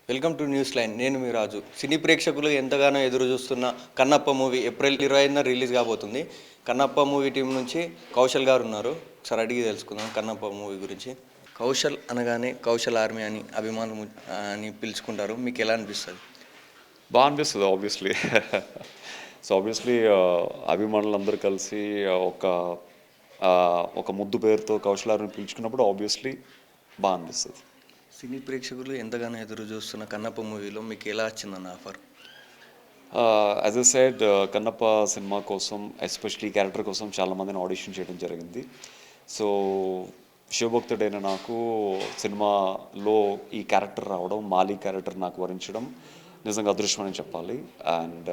Welcome to news line. నేను మీ రాజు. సినీ ప్రేక్షకులు ఎంతగానో ఎదురు చూస్తున్న కన్నప్ప మూవీ ఏప్రిల్ 25న రిలీజ్ కాబోతుంది. కన్నప్ప మూవీ టీం నుంచి కౌశల్ గారు ఉన్నారు. ఒకసారి అడిగి తెలుసుకుందాం కన్నప్ప మూవీ గురించి. కౌశల్ అనగానే కౌశల్ ఆర్మీ అని అభిమానులు అని పిలుచుకుంటారు. మీకు ఎలా అనిపిస్తుంది? బాగా అనిపిస్తుంది ఆబ్వియస్లీ. సో ఆబ్వియస్లీ అభిమానులందరూ కలిసి ఒక ఒక ముద్దు పేరుతో కౌశలాన్ని పిలుచుకున్నప్పుడు ఆబ్వియస్లీ బాగా అనిపిస్తుంది. సినీ ప్రేక్షకులు ఎంతగానో ఎదురు చూస్తున్న కన్నప్ప మూవీలో మీకు ఎలా వచ్చిందన్న offer? As a side Kannappa cinema కోసం ఎస్పెషలీ క్యారెక్టర్ కోసం చాలామందిని ఆడిషన్ చేయడం జరిగింది. సో శివభక్తుడైన నాకు సినిమాలో ఈ క్యారెక్టర్ రావడం, మాలి క్యారెక్టర్ నాకు వరించడం నిజంగా అదృష్టం అని చెప్పాలి. అండ్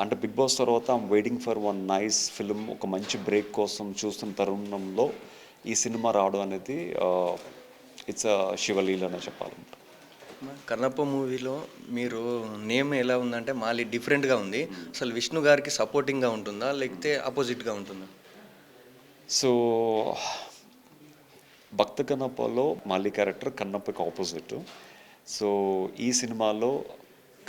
అంటే బిగ్ బాస్ తర్వాత I'm waiting for one nice film, ఒక మంచి బ్రేక్ కోసం చూస్తున్న తరుణంలో ఈ సినిమా రావడం అనేది ఇట్స్ శివలీల అనే చెప్పాలి. కన్నప్ప మూవీలో మీరు నేమ్ ఎలా ఉందంటే మాలి డిఫరెంట్గా ఉంది. అసలు విష్ణు గారికి సపోర్టింగ్గా ఉంటుందా లేకపోతే అపోజిట్గా ఉంటుందా? సో భక్త కన్నప్పలో మాలి క్యారెక్టర్ కన్నప్పకి ఆపోజిట్. సో ఈ సినిమాలో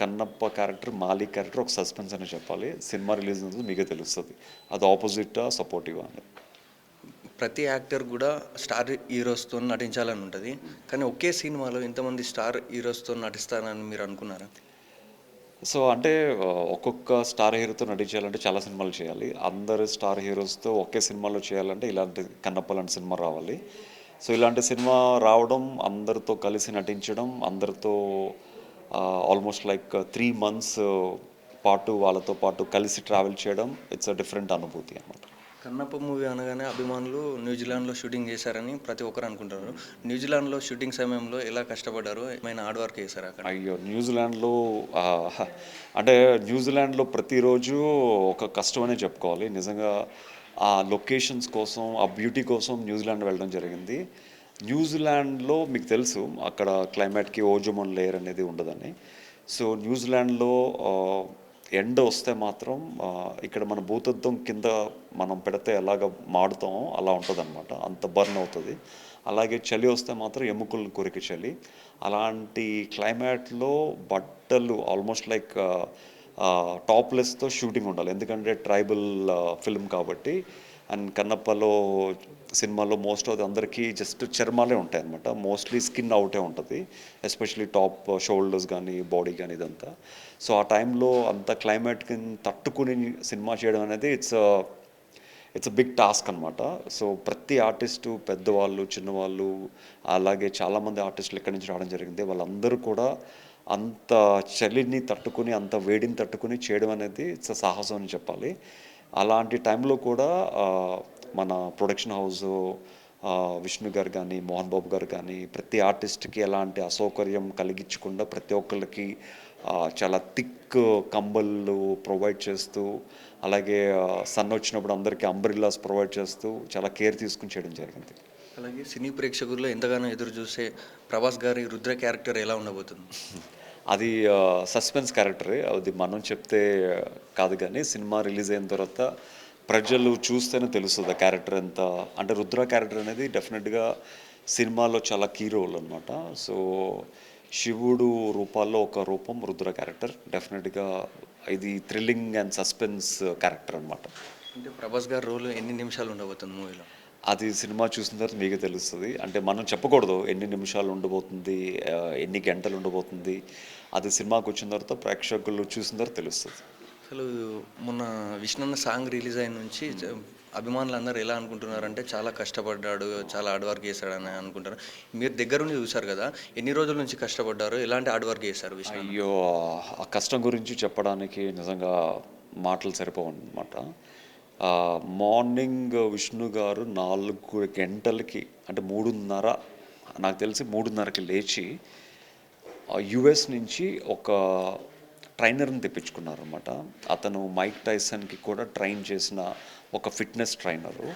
కన్నప్ప క్యారెక్టర్, మాలి క్యారెక్టర్ ఒక సస్పెన్స్ అని చెప్పాలి. సినిమా రిలీజ్ అవుతుంది, మీకే తెలుస్తుంది అది ఆపోజిటా సపోర్టివా అని. ప్రతి యాక్టర్ కూడా స్టార్ హీరోస్తో నటించాలని ఉంటుంది, కానీ ఒకే సినిమాలో ఇంతమంది స్టార్ హీరోస్తో నటిస్తారని మీరు అనుకున్నారా? సో అంటే ఒక్కొక్క స్టార్ హీరోతో నటించాలంటే చాలా సినిమాలు చేయాలి. అందరు స్టార్ హీరోస్తో ఒకే సినిమాలో చేయాలంటే ఇలాంటి కన్నప్ప లాంటి సినిమా రావాలి. సో ఇలాంటి సినిమా రావడం, అందరితో కలిసి నటించడం, అందరితో ఆల్మోస్ట్ లైక్ 3 months పాటు వాళ్ళతో పాటు కలిసి ట్రావెల్ చేయడం, ఇట్స్ అ డిఫరెంట్ అనుభూతి అన్నమాట. కన్నప్ప మూవీ అనగానే అభిమానులు న్యూజిలాండ్లో షూటింగ్ చేశారని ప్రతి ఒక్కరు అనుకుంటారు. న్యూజిలాండ్లో షూటింగ్ సమయంలో ఎలా కష్టపడ్డారు? ఏమైనా హార్డ్ వర్క్ చేశారు అక్కడ? అయ్యో, న్యూజిలాండ్లో అంటే న్యూజిలాండ్లో ప్రతిరోజు ఒక కష్టం అనే చెప్పుకోవాలి. నిజంగా ఆ లొకేషన్స్ కోసం, ఆ బ్యూటీ కోసం న్యూజిలాండ్ వెళ్ళడం జరిగింది. న్యూజిలాండ్లో మీకు తెలుసు అక్కడ క్లైమేట్కి ఓజోన్ లేయర్ అనేది ఉండదని. సో న్యూజిలాండ్లో ఎండ వస్తే మాత్రం ఇక్కడ మన భూతద్దం కింద మనం పెడితే ఎలాగ మాడుతామో అలా ఉంటుంది అనమాట, అంత బర్న్ అవుతుంది. అలాగే చలి వస్తే మాత్రం ఎముకలు కొరికి చలి. అలాంటి క్లైమేట్లో బట్టలు ఆల్మోస్ట్ లైక్ టాప్లెస్తో షూటింగ్ ఉండాలి, ఎందుకంటే ట్రైబల్ ఫిల్మ్ కాబట్టి. అండ్ కన్నప్పలో సినిమాలో మోస్ట్ ఆఫ్ అందరికీ జస్ట్ చర్మాలే ఉంటాయి అనమాట, మోస్ట్లీ స్కిన్ అవుటే ఉంటుంది, ఎస్పెషలీ టాప్ షోల్డర్స్ కానీ బాడీ కానీ ఇదంతా. సో ఆ టైంలో అంత క్లైమేట్కి తట్టుకుని సినిమా చేయడం అనేది ఇట్స్ అ బిగ్ టాస్క్ అనమాట. సో ప్రతి ఆర్టిస్టు, పెద్దవాళ్ళు, చిన్నవాళ్ళు, అలాగే చాలామంది ఆర్టిస్టులు ఎక్కడి నుంచి రావడం జరిగింది, వాళ్ళందరూ కూడా అంత చలిని తట్టుకుని, అంత వేడిని తట్టుకుని చేయడం అనేది ఇట్స్ సాహసం అని చెప్పాలి. అలాంటి టైంలో కూడా మన ప్రొడక్షన్ హౌస్ విష్ణు గారు కానీ, మోహన్ బాబు గారు కానీ ప్రతి ఆర్టిస్ట్కి ఎలాంటి అసౌకర్యం కలిగించకుండా ప్రతి ఒక్కళ్ళకి చాలా థిక్ కంబళ్ళు ప్రొవైడ్ చేస్తూ, అలాగే సన్ వచ్చినప్పుడు అందరికీ అంబ్రిల్లాస్ ప్రొవైడ్ చేస్తూ చాలా కేర్ తీసుకుని చేయడం జరిగింది. అలాగే సినీ ప్రేక్షకుల్లో ఎంతగానో ఎదురు చూసే ప్రభాస్ గారి రుద్ర క్యారెక్టర్ ఎలా ఉండబోతుంది? అది సస్పెన్స్ క్యారెక్టరే, అది మనం చెప్తే కాదు, కానీ సినిమా రిలీజ్ అయిన తర్వాత ప్రజలు చూస్తేనే తెలుస్తుంది ఆ క్యారెక్టర్ ఎంత. అంటే రుద్ర క్యారెక్టర్ అనేది డెఫినెట్గా సినిమాలో చాలా కీ రోల్ అనమాట. సో శివుడు రూపాల్లో ఒక రూపం రుద్ర క్యారెక్టర్. డెఫినెట్గా ఇది థ్రిల్లింగ్ అండ్ సస్పెన్స్ క్యారెక్టర్ అనమాట. అంటే ప్రభాస్ గారి రోల్ ఎన్ని నిమిషాలు ఉండబోతుంది మూవీలో? అది సినిమా చూసిన తర్వాత మీకే తెలుస్తుంది. అంటే మనం చెప్పకూడదు ఎన్ని నిమిషాలు ఉండబోతుంది, ఎన్ని గంటలు ఉండబోతుంది. అది సినిమాకి వచ్చిన తర్వాత ప్రేక్షకులు చూసిన తర్వాత తెలుస్తుంది. అసలు మొన్న విష్ణన్న సాంగ్ రిలీజ్ అయిన నుంచి అభిమానులు అందరూ ఎలా అనుకుంటున్నారంటే చాలా కష్టపడ్డాడు, చాలా హార్డ్ వర్క్ చేశాడని అనుకుంటారు. మీరు దగ్గరుండి చూశారు కదా, ఎన్ని రోజుల నుంచి కష్టపడ్డారు, ఎలాంటి హార్డ్ వర్క్ చేశారు విష్ణు? అయ్యో, ఆ కష్టం గురించి చెప్పడానికి నిజంగా మాటలు సరిపోవన్నమాట. మార్నింగ్ విష్ణు గారు 4 గంటలకి, అంటే 3:30, నాకు తెలిసి 3:30కి లేచి యుఎస్ నుంచి ఒక ట్రైనర్ని తెప్పించుకున్నారన్నమాట. అతను మైక్ టైసన్కి కూడా ట్రైన్ చేసిన ఒక ఫిట్నెస్ ట్రైనరు.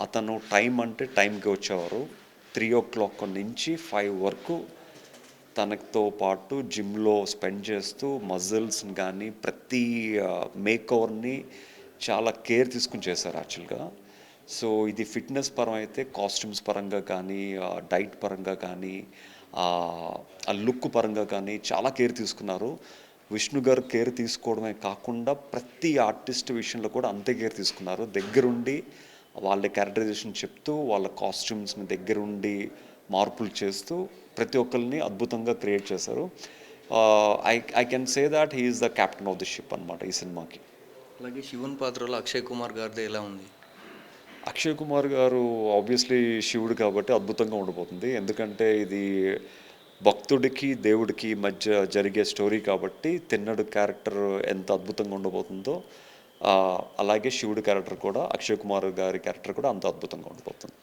అతను టైం అంటే టైంకి వచ్చేవారు. 3 o'clock నుంచి 5 వరకు తనతో పాటు జిమ్లో స్పెండ్ చేస్తూ మజిల్స్ని కానీ ప్రతి మేకోవర్ని చాలా కేర్ తీసుకుని చేశారు యాక్చువల్గా. సో ఇది ఫిట్నెస్ పరం అయితే కాస్ట్యూమ్స్ పరంగా కానీ, డైట్ పరంగా కానీ, ఆ లుక్ పరంగా కానీ చాలా కేర్ తీసుకున్నారు. విష్ణు గారు కేర్ తీసుకోవడమే కాకుండా ప్రతి ఆర్టిస్ట్ విషయంలో కూడా అంతే కేర్ తీసుకున్నారు. దగ్గరుండి వాళ్ళ క్యారెక్టరైజేషన్ చెప్తూ, వాళ్ళ కాస్ట్యూమ్స్ని దగ్గరుండి మార్పులు చేస్తూ ప్రతి ఒక్కరిని అద్భుతంగా క్రియేట్ చేశారు. I can say that he is the captain of the ship అనమాట ఈ సినిమాకి. అలాగే శివుని పాత్రలో అక్షయ్ కుమార్ గారిది ఎలా ఉంది? అక్షయ్ కుమార్ గారు ఆబ్వియస్లీ శివుడు కాబట్టి అద్భుతంగా ఉండిపోతుంది. ఎందుకంటే ఇది భక్తుడికి దేవుడికి మధ్య జరిగే స్టోరీ కాబట్టి తిన్నడు క్యారెక్టర్ ఎంత అద్భుతంగా ఉండబోతుందో అలాగే శివుడి క్యారెక్టర్ కూడా అక్షయ్ కుమార్ గారి క్యారెక్టర్ కూడా అంత అద్భుతంగా ఉండిపోతుంది.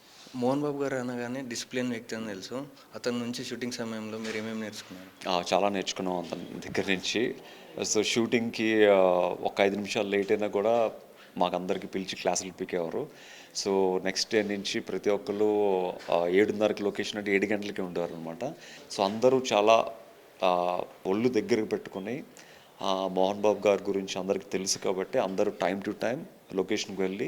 మోహన్ బాబు గారు అనగానే డిసిప్లిన్ వ్యక్తి అని తెలుసు. అతని నుంచి షూటింగ్ సమయంలో మీరు ఏమేమి నేర్చుకున్నారు? చాలా నేర్చుకున్నాం అతని దగ్గర నుంచి. సో షూటింగ్కి ఒక 5 నిమిషాలు లేట్ అయినా కూడా మాకందరికి పిలిచి క్లాసులు పీకేవారు. సో నెక్స్ట్ డే నుంచి ప్రతి ఒక్కళ్ళు 7:30కి లొకేషన్ అంటే 7 గంటలకి ఉండేవారు అనమాట. సో అందరూ చాలా ఒళ్ళు దగ్గరకు పెట్టుకుని మోహన్ బాబు గారి గురించి అందరికీ తెలుసు కాబట్టి అందరూ టైం టు టైం లొకేషన్కి వెళ్ళి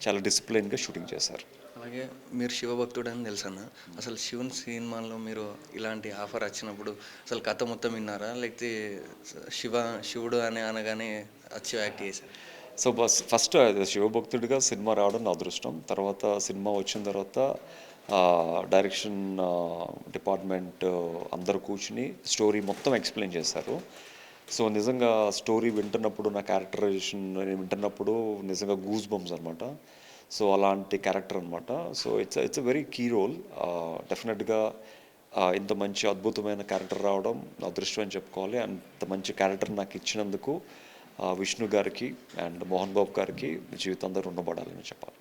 చాలా డిసిప్లిన్గా షూటింగ్ చేశారు. అలాగే మీరు శివభక్తుడు అని తెలుసన్న. అసలు శివుని సినిమాల్లో మీరు ఇలాంటి ఆఫర్ వచ్చినప్పుడు అసలు కథ మొత్తం విన్నారా? లేకపోతే శివుడు అని అనగానే వచ్చి యాక్ట్ చేశారు? సో ఫస్ట్ శివభక్తుడిగా సినిమా రావడం నా అదృష్టం. తర్వాత సినిమా వచ్చిన తర్వాత డైరెక్షన్ డిపార్ట్మెంట్ అందరూ కూర్చుని స్టోరీ మొత్తం ఎక్స్ప్లెయిన్ చేశారు. సో నిజంగా స్టోరీ వింటున్నప్పుడు నా క్యారెక్టరైజేషన్ వింటున్నప్పుడు నిజంగా గూస్ బంప్స్ అనమాట. సో అలాంటి క్యారెక్టర్ అనమాట. So it's a very key role. డెఫినెట్గా ఇంత మంచి అద్భుతమైన క్యారెక్టర్ రావడం నా అదృష్టం అని చెప్పుకోవాలి. అంత మంచి క్యారెక్టర్ నాకు ఇచ్చినందుకు విష్ణు గారికి అండ్ మోహన్ బాబు గారికి జీవితాంతం రుణపడాలని చెప్పాలి.